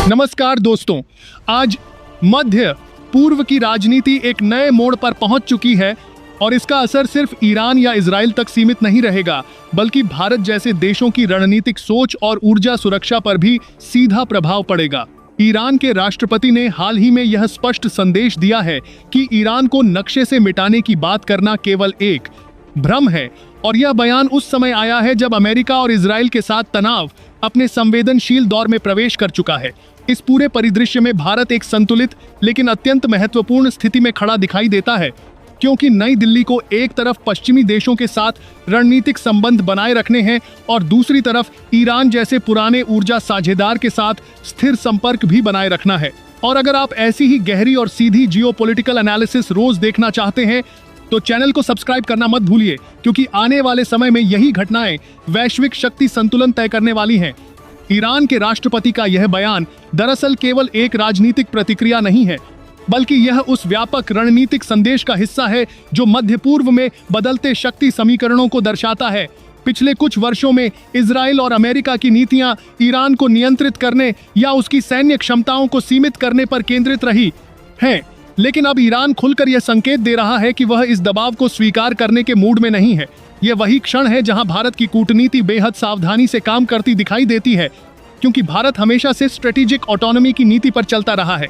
नमस्कार दोस्तों, आज मध्य पूर्व की राजनीति एक नए मोड़ पर पहुंच चुकी है और इसका असर सिर्फ ईरान या इजराइल तक सीमित नहीं रहेगा, बल्कि भारत जैसे देशों की रणनीतिक सोच और ऊर्जा सुरक्षा पर भी सीधा प्रभाव पड़ेगा। ईरान के राष्ट्रपति ने हाल ही में यह स्पष्ट संदेश दिया है कि ईरान को नक्शे से मिटाने की बात करना केवल एक भ्रम है और यह बयान उस समय आया है जब अमेरिका और इजराइल के साथ तनाव अपने संवेदनशील दौर में प्रवेश कर चुका है। इस पूरे परिदृश्य में भारत एक संतुलित लेकिन अत्यंत महत्वपूर्ण स्थिति में खड़ा दिखाई देता है, क्योंकि नई दिल्ली को एक तरफ पश्चिमी देशों के साथ रणनीतिक संबंध बनाए रखने हैं और दूसरी तरफ ईरान जैसे पुराने ऊर्जा साझेदार के साथ स्थिर संपर्क भी बनाए रखना है। और अगर आप ऐसी ही गहरी और सीधी जियोपॉलिटिकल एनालिसिस रोज देखना चाहते हैं तो चैनल को सब्सक्राइब करना मत भूलिए, क्योंकि आने वाले समय में यही घटनाएं वैश्विक शक्ति संतुलन तय करने वाली हैं। ईरान के राष्ट्रपति का यह बयान दरअसल केवल एक राजनीतिक प्रतिक्रिया नहीं है, बल्कि यह उस व्यापक रणनीतिक संदेश का हिस्सा है जो मध्य पूर्व में बदलते शक्ति समीकरणों को दर्शाता है। पिछले कुछ वर्षों में इजराइल और अमेरिका की नीतियां ईरान को नियंत्रित करने या उसकी सैन्य क्षमताओं को सीमित करने पर केंद्रित रही हैं, लेकिन अब ईरान खुलकर यह संकेत दे रहा है कि वह इस दबाव को स्वीकार करने के मूड में नहीं है। यह वही क्षण है जहां भारत की कूटनीति बेहद सावधानी से काम करती दिखाई देती है, क्योंकि भारत हमेशा से स्ट्रेटेजिक ऑटोनॉमी की नीति पर चलता रहा है।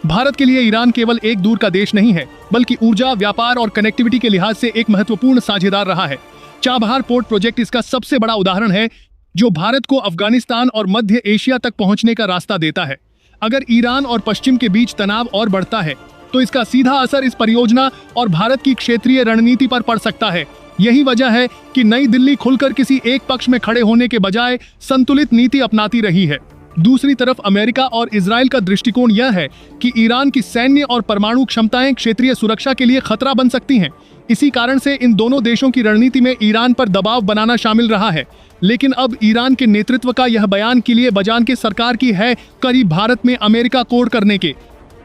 भारत के लिए ईरान केवल एक दूर का देश नहीं है, बल्कि ऊर्जा, व्यापार और कनेक्टिविटी के लिहाज से एक महत्वपूर्ण साझेदार रहा है। चाबहार पोर्ट प्रोजेक्ट इसका सबसे बड़ा उदाहरण है, जो भारत को अफगानिस्तान और मध्य एशिया तक पहुंचने का रास्ता देता है। अगर ईरान और पश्चिम के बीच तनाव और बढ़ता है तो इसका सीधा असर इस परियोजना और भारत की क्षेत्रीय रणनीति पर पड़ सकता है। यही वजह है कि नई दिल्ली खुलकर किसी एक पक्ष में खड़े होने के बजाय संतुलित नीति अपनाती रही है। दूसरी तरफ अमेरिका और इजराइल का दृष्टिकोण यह है कि ईरान की सैन्य और परमाणु क्षमताएं क्षेत्रीय सुरक्षा के लिए खतरा बन सकती हैं। इसी कारण से इन दोनों देशों की रणनीति में ईरान पर दबाव बनाना शामिल रहा है। लेकिन अब ईरान के नेतृत्व का यह बयान के लिए बजान के सरकार की है करीब भारत में अमेरिका कोड करने के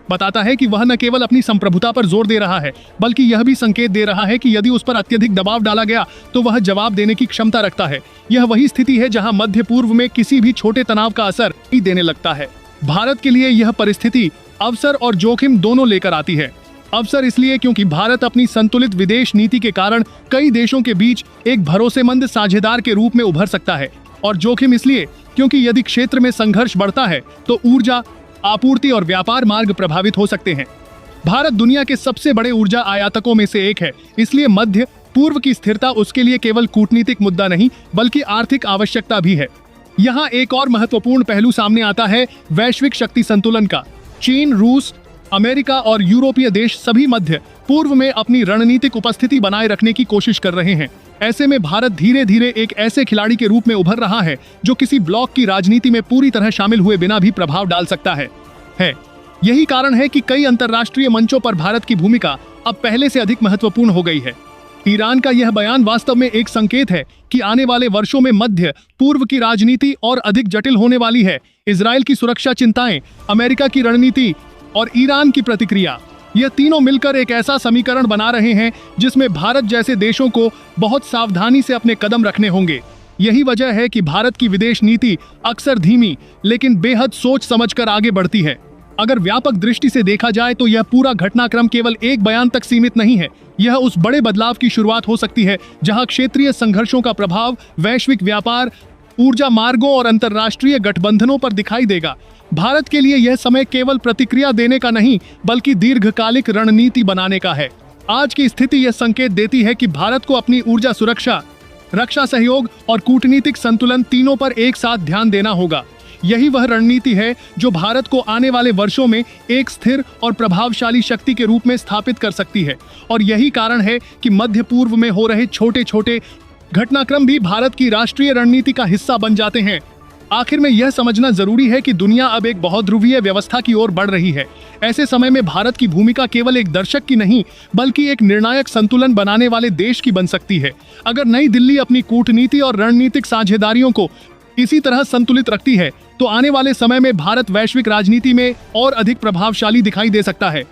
बताता है कि वह न केवल अपनी संप्रभुता पर जोर दे रहा है, बल्कि यह भी संकेत दे रहा है कि यदि उस पर अत्यधिक दबाव डाला गया तो वह जवाब देने की क्षमता रखता है। यह वही स्थिति है जहां मध्य पूर्व में किसी भी छोटे तनाव का असर ही देने लगता है। भारत के लिए यह परिस्थिति अवसर और जोखिम दोनों लेकर आती है। अवसर इसलिए क्योंकि भारत अपनी संतुलित विदेश नीति के कारण कई देशों के बीच एक भरोसेमंद साझेदार के रूप में उभर सकता है, और जोखिम इसलिए क्योंकि यदि क्षेत्र में संघर्ष बढ़ता है तो ऊर्जा आपूर्ति और व्यापार मार्ग प्रभावित हो सकते हैं। भारत दुनिया के सबसे बड़े ऊर्जा आयातकों में से एक है, इसलिए मध्य पूर्व की स्थिरता उसके लिए केवल कूटनीतिक मुद्दा नहीं बल्कि आर्थिक आवश्यकता भी है। यहाँ एक और महत्वपूर्ण पहलू सामने आता है वैश्विक शक्ति संतुलन का। चीन, रूस, अमेरिका और यूरोपीय देश सभी मध्य पूर्व में अपनी रणनीतिक उपस्थिति बनाए रखने की कोशिश कर रहे हैं। ऐसे में भारत धीरे धीरे एक ऐसे खिलाड़ी के रूप में उभर रहा है जो किसी ब्लॉक की राजनीति में पूरी तरह शामिल हुए बिना भी प्रभाव डाल सकता है। यही कारण है कि कई अंतर्राष्ट्रीय मंचों पर भारत की भूमिका अब पहले से अधिक महत्वपूर्ण हो गई है। ईरान का यह बयान वास्तव में एक संकेत है कि आने वाले वर्षों में मध्य पूर्व की राजनीति और अधिक जटिल होने वाली है। इजराइल की सुरक्षा चिंताएं, अमेरिका की रणनीति और ईरान की प्रतिक्रिया, यह तीनों मिलकर एक ऐसा समीकरण बना रहे हैं जिसमें भारत जैसे देशों को बहुत सावधानी से अपने कदम रखने होंगे। यही वजह है कि भारत की विदेश नीति अक्सर धीमी लेकिन बेहद सोच समझकर आगे बढ़ती है। अगर व्यापक दृष्टि से देखा जाए तो यह पूरा घटनाक्रम केवल एक बयान तक सीमित नहीं है। यह उस बड़े बदलाव की शुरुआत हो सकती है जहां क्षेत्रीय संघर्षों का प्रभाव वैश्विक व्यापार, ऊर्जा मार्गों और अंतर्राष्ट्रीय गठबंधनों पर दिखाई देगा। भारत के लिए यह समय केवल प्रतिक्रिया देने का नहीं बल्कि दीर्घकालिक रणनीति बनाने का है। आज की स्थिति यह संकेत देती है कि भारत को अपनी ऊर्जा सुरक्षा, रक्षा सहयोग और कूटनीतिक संतुलन तीनों पर एक साथ ध्यान देना होगा। यही वह रणनीति है जो भारत को आने वाले वर्षों में एक स्थिर और प्रभावशाली शक्ति के रूप में स्थापित कर सकती है। और यही कारण है कि मध्य पूर्व में हो रहे छोटे छोटे घटनाक्रम भी भारत की राष्ट्रीय रणनीति का हिस्सा बन जाते हैं। आखिर में यह समझना जरूरी है कि दुनिया अब एक बहुध्रुवीय व्यवस्था की ओर बढ़ रही है। ऐसे समय में भारत की भूमिका केवल एक दर्शक की नहीं बल्कि एक निर्णायक संतुलन बनाने वाले देश की बन सकती है। अगर नई दिल्ली अपनी कूटनीति और रणनीतिक साझेदारियों को इसी तरह संतुलित रखती है तो आने वाले समय में भारत वैश्विक राजनीति में और अधिक प्रभावशाली दिखाई दे सकता है।